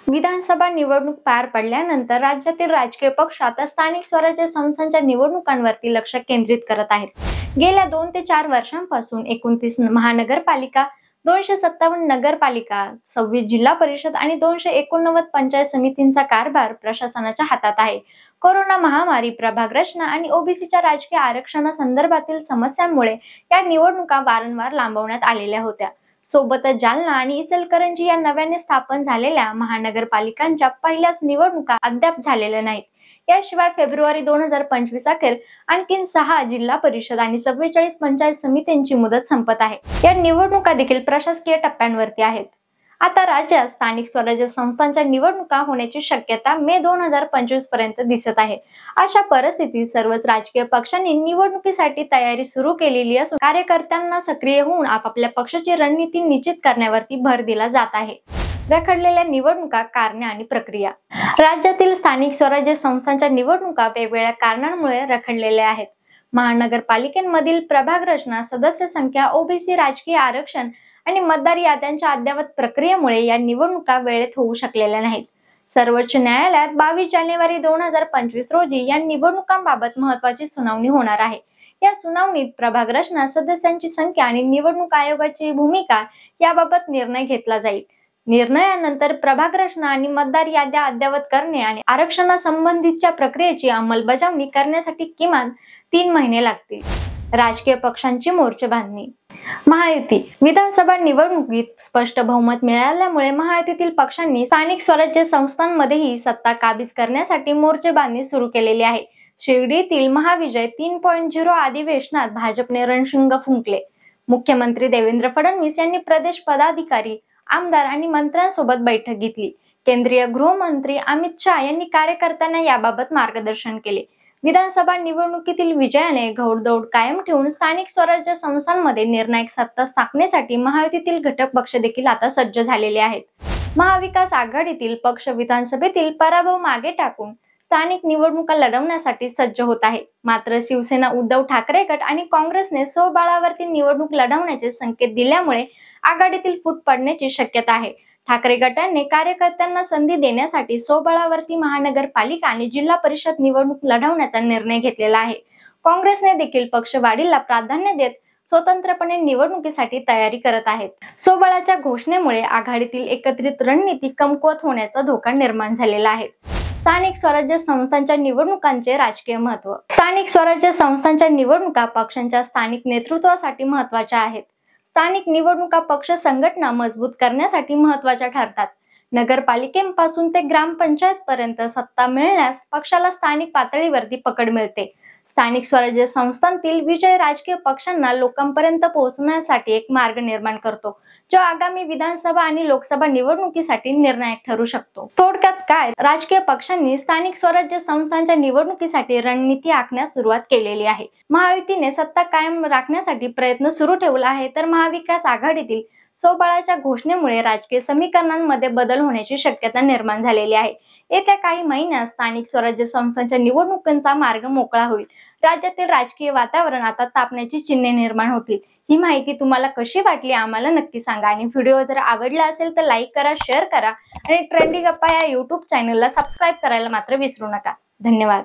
विधानसभा निवडणूक पार पडल्यानंतर राज्यातील राजकीय पक्ष आता स्थानिक स्वराज्य संस्थांच्या निवडणुकांवरती लक्ष केंद्रित करत आहेत. गेल्या 2 ते 4 वर्षांपासून 29 महानगरपालिका, 257 नगरपालिका, 26 जिल्हा परिषद आणि 289 पंचायत समितींचा कारभार प्रशासनाच्या हातात आहे. कोरोना महामारी, प्रभाग रचना आणि ओबीसीच्या राजकीय आरक्षणासंदर्भातील समस्यांमुळे या निवडणुका वारंवार लांबवण्यात आलेल्या होत्या. सोबतच जालना आणि इचलकरंजी या नव्याने स्थापन झालेल्या महानगरपालिकांच्या पहिल्याच निवडणुका अद्याप झालेल्या नाहीत. याशिवाय फेब्रुवारी 2025 अखेर आणखी 6 जिल्हा परिषद आणि 44 पंचायत समित्यांची मुदत संपत आहे. या निवडणुका देखील प्रशासकीय टप्प्यांवरती आहेत. आता राज्यात स्थानिक स्वराज्य संस्थांच्या निवडणुका होण्याची शक्यता मे 2025 पर्यंत दिसत आहे. अशा परिस्थितीत सर्वच राजकीय पक्षांनी निवडणुकीसाठी तयारी सुरू केलेली असून कार्यकर्त्यांना सक्रिय होऊन आपापल्या पक्षाची रणनीती निश्चित करण्यावरती भर दिला जात आहे. रखडलेल्या निवडणुका, कारणे आणि प्रक्रिया. राज्यातील स्थानिक स्वराज्य संस्थांच्या निवडणुका वेगवेगळ्या कारणांमुळे रखडलेल्या आहेत. महानगरपालिकेमधील प्रभाग रचना, सदस्य संख्या, ओबीसी राजकीय आरक्षण आणि मतदार याद्यांच्या अद्ययावत प्रक्रियेमुळे या निवडणुका वेळेत होऊ शकलेल्या नाहीत. सर्वोच्च न्यायालयात 22 जानेवारी 2025 रोजी या निवडणुकांबाबत महत्त्वाची सुनावणी होणार आहे. या सुनावणीत प्रभाग रचना, सदस्यांची संख्या आणि निवडणूक आयोगाची भूमिका याबाबत निर्णय घेतला जाईल. निर्णयानंतर प्रभाग रचना आणि मतदार याद्या अद्ययावत करणे आणि आरक्षणासंबंधीच्या प्रक्रियेची अंमलबजावणी करण्यासाठी किमान 3 महिने लागतील. राजकीय पक्षांची मोर्चे बांधणी. महायुती. विधानसभा निवडणुकीत स्पष्ट बहुमत मिळाल्यामुळे महायुतीतील पक्षांनी स्थानिक स्वराज्य संस्थांमध्येही सत्ता काबीज करण्यासाठी मोर्चे बांधणी सुरू केलेली आहे. शिर्डीतील महाविजय 3.0 अधिवेशनात भाजपने रणशिंग फुंकले. मुख्यमंत्री देवेंद्र फडणवीस यांनी प्रदेश पदाधिकारी, आमदार आणि मंत्र्यांसोबत बैठक घेतली. केंद्रीय गृहमंत्री अमित शहा यांनी कार्यकर्त्यांना याबाबत मार्गदर्शन केले. विधानसभा निवडणुकीतील विजयाने घोडदौड कायम ठेवून स्थानिक स्वराज्य संस्थांमध्ये निर्णायक सत्ता स्थापनेसाठी महायुतीतील घटक पक्ष देखील आता सज्ज झालेले आहेत. महाविकास आघाडीतील पक्ष विधानसभेतील पराभव मागे टाकून स्थानिक निवडणुका लढवण्यासाठी सज्ज होत आहे. मात्र शिवसेना, उद्धव ठाकरे गट आणि काँग्रेसने स्वबळावरती निवडणूक लढवण्याचे संकेत दिल्यामुळे आघाडीतील फूट पडण्याची शक्यता आहे. ठाकरे गटाने कार्यकर्त्यांना संधी देण्यासाठी स्वबळावरती महानगरपालिका आणि जिल्हा परिषद निवडणूक लढवण्याचा निर्णय घेतलेला आहे. काँग्रेसने देखील पक्षवाढीला प्राधान्य देत स्वतंत्रपणे निवडणुकीसाठी तयारी करत आहेत. स्वबळाच्या घोषणेमुळे आघाडीतील एकत्रित रणनीती कमकुवत होण्याचा धोका निर्माण झालेला आहे. स्थानिक स्वराज्य संस्थांच्या निवडणुकांचे राजकीय महत्त्व. स्थानिक स्वराज्य संस्थांच्या निवडणुका पक्षांच्या स्थानिक नेतृत्वासाठी महत्त्वाच्या आहेत. स्थानिक निवडणुका पक्ष संघटना मजबूत करण्यासाठी महत्त्वाच्या ठरतात. नगरपालिकेपासून ते ग्रामपंचायत पर्यंत सत्ता मिळण्यास पक्षाला स्थानिक पातळीवरती पकड मिळते. स्थानिक स्वराज्य संस्थांतील विजय राजकीय पक्षांना लोकांपर्यंत पोहोचण्यासाठी एक मार्ग निर्माण करतो, जो आगामी विधानसभा आणि लोकसभा निवडणुकीसाठी निर्णायक ठरू शकतो. थोडक्यात काय, राजकीय पक्षांनी स्थानिक स्वराज्य संस्थांच्या निवडणुकीसाठी रणनीती आखण्यास सुरुवात केलेली आहे. महायुतीने सत्ता कायम राखण्यासाठी प्रयत्न सुरू ठेवला आहे, तर महाविकास आघाडीतील स्वबळाच्या घोषणेमुळे राजकीय समीकरणांमध्ये बदल होण्याची शक्यता निर्माण झालेली आहे. येत्या काही महिन्यात स्थानिक स्वराज्य संस्थांच्या निवडणुकांचा मार्ग मोकळा होईल. राज्यातील राजकीय वातावरण आता तापण्याची चिन्हे निर्माण होतील. ही माहिती तुम्हाला कशी वाटली आम्हाला नक्की सांगा आणि व्हिडिओ जर आवडला असेल तर लाईक करा, शेअर करा आणि ट्रेंडी गप्पा या YouTube चॅनलला सबस्क्राईब करायला मात्र विसरू नका. धन्यवाद.